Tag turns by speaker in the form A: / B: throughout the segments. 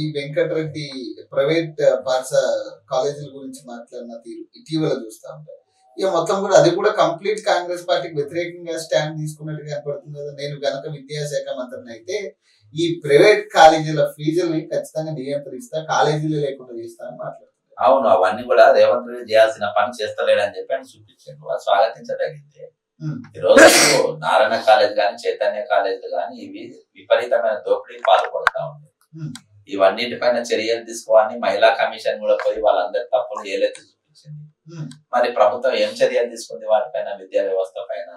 A: ఈ వెంకటరెడ్డి ప్రైవేట్ కాలేజీల గురించి మాట్లాడిన తీరు ఇటీవల చూస్తా ఉంటారు. ఇక మొత్తం కూడా అది కూడా కంప్లీట్ కాంగ్రెస్ పార్టీకి వ్యతిరేకంగా స్టాండ్ తీసుకున్నట్టుగా కనపడుతుంది కదా. నేను గనక విద్యాశాఖ మంత్రిని అయితే ఈ ప్రైవేట్ కాలేజీల ఫీజుల్ని ఖచ్చితంగా నియంత్రిస్తా, కాలేజీలు లేకుండా చేస్తా అని మాట్లాడుతున్నారు.
B: అవును, అవన్నీ కూడా రేవంత్ రెడ్డి చేయాల్సిన పని చేస్తలేడని చెప్పి ఆయన చూపించాడు. అది స్వాగతించదగింది. ఈ రోజు నారాయణ కాలేజ్ గాని, చైతన్య కాలేజ్ గాని ఇవి విపరీతమైన దోపిడీ పాల్పడతా ఉంది. ఇవన్నిటిపైన చర్యలు తీసుకోవాలని మహిళా కమిషన్ కూడా పోయి వాళ్ళందరి తప్పులు ఏలెత్తి చూపించింది. మరి ప్రభుత్వం ఏం చర్యలు తీసుకుంది వాటిపైన? విద్యా వ్యవస్థ పైన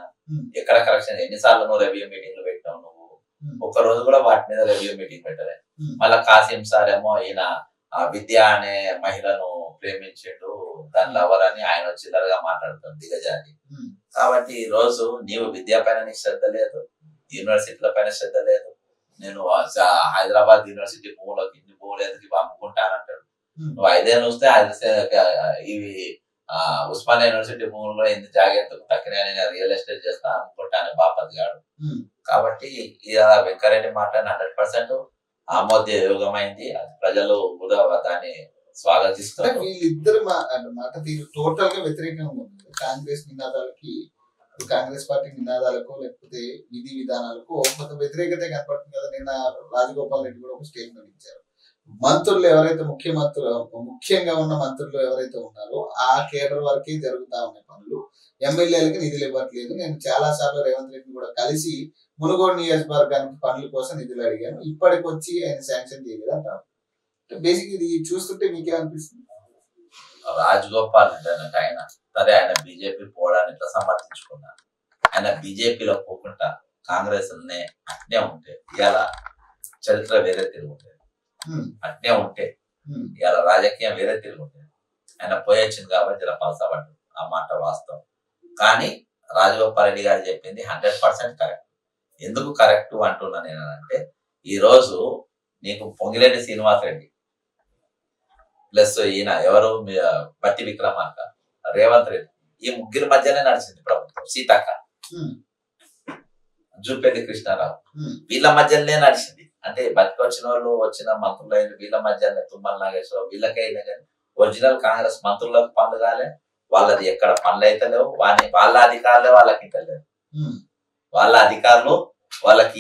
B: ఎక్కడ కరెక్షన్? ఎన్నిసార్లు నువ్వు రివ్యూ మీటింగ్లు పెట్టావు? నువ్వు ఒక్క రోజు కూడా వాటి మీద రివ్యూ మీటింగ్ పెట్టలే. మళ్ళా కాసిం సార్ ఏమో ఈయన విద్య అనే మహిళను ప్రేమించిండు, దాని లవర్ అని ఆయన చిల్లరగా మాట్లాడుతుంది దిగజాతి. కాబట్టి ఈ రోజు నీవు విద్య పైన నీకు శ్రద్ధ లేదు, యూనివర్సిటీల పైన శ్రద్ధ లేదు. నేను హైదరాబాద్ యూనివర్సిటీ భూములోకి ఇన్ని భూములు ఎందుకు అమ్ముకుంటానంటాడు. నువ్వు 5 ఏళ్ళు వస్తే ఇవి ఉస్మానియా యూనివర్సిటీ భూముల్లో ఎన్ని జాగ్రత్తకు తక్కిన రియల్ ఎస్టేట్ చేస్తా అమ్ముకుంటాను బాపత్ గాడు. కాబట్టి వెంకరెడ్డి మాట 100% ఆమోదయోగమైంది. ప్రజలు కూడా దాన్ని స్వాగతిస్తారు.
A: వీళ్ళిద్దరు మాట తీరు టోటల్ గా వ్యతిరేకంగా ఉంది. కాంగ్రెస్ నినాదాలకి, కాంగ్రెస్ పార్టీ నినాదాలకు లేకపోతే విధి విధానాలకు కొంత వ్యతిరేకత కనపడుతుంది కదా. నిన్న రాజగోపాల్ రెడ్డి కూడా ఒక స్టేట్మెంట్ ఇచ్చారు. మంత్రులు ఎవరైతే ముఖ్యంగా ఉన్న మంత్రులు ఎవరైతే ఉన్నారో ఆ కేడర్ వరకే జరుగుతా ఉన్నాయి పనులు, ఎమ్మెల్యేలకి నిధులు ఇవ్వట్లేదు. నేను చాలా సార్లు రేవంత్ రెడ్డిని కూడా కలిసి మునుగోడు నియోజకవర్గానికి పనుల కోసం నిధులు అడిగాను, ఇప్పటికొచ్చి ఆయన శాంక్షన్ చేయలేదు అంటారు. బేసిక్ ఇది చూస్తుంటే మీకేమనిపిస్తుంది?
B: రాజగోపాల్ రెడ్డి అన్నట్టు ఆయన సరే, ఆయన బీజేపీ పోవడానికి ఇట్లా సమర్థించుకున్నారు. ఆయన బీజేపీలో పోకుండా కాంగ్రెస్ అట్నే ఉంటే ఇలా చరిత్ర వేరే తిరుగుంటేది. అట్నే ఉంటే ఇలా రాజకీయం వేరే తిరుగుంటేది. ఆయన పోయొచ్చింది కాబట్టి ఇలా పలసపడ్డాడు. ఆ మాట వాస్తవం. కానీ రాజగోపాల్ రెడ్డి గారు చెప్పింది 100% కరెక్ట్. ఎందుకు కరెక్ట్ అంటున్నా నేను అంటే, ఈ రోజు నీకు పొంగిరెడ్డి శ్రీనివాస్ రెడ్డి ప్లస్ ఈయన ఎవరు బట్టి విక్రమార్క, రేవంత్ రెడ్డి, ఈ ముగ్గురి మధ్యనే నడిచింది ప్రభుత్వం. సీతక్క, జూపల్లి కృష్ణారావు, వీళ్ళ మధ్యలోనే నడిచింది. అంటే బతికొచ్చిన వాళ్ళు, వచ్చిన మంత్రులైన వీళ్ళ మధ్యనే, తుమ్మల నాగేశ్వరరావు వీళ్ళకైనా కానీ ఒరిజినల్ కాంగ్రెస్ మంత్రులకు పనులు కాలే. వాళ్ళది ఎక్కడ పనులు అయితే లేవు. వాళ్ళ అధికారులే వాళ్ళకి ఇవ్వలేరు. వాళ్ళ అధికారులు వాళ్ళకి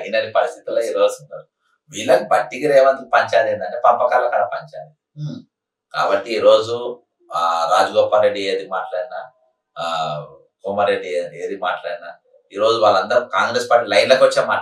B: ఇనని పరిస్థితుల్లో ఈ రోజు ఉన్నారు. వీళ్ళకి బట్టికి రేవంత్ పంచాలి ఏంటంటే పంపకాల కాడ పంచాలి. కాబట్టి ఈ రోజు రాజగోపాల్ రెడ్డి ఏది మాట్లాడినా, కోమారెడ్డి ఏది మాట్లాడినా, ఈ రోజు వాళ్ళందరూ కాంగ్రెస్ పార్టీ లైన్లకు వచ్చే మాట్లాడుతున్నారు.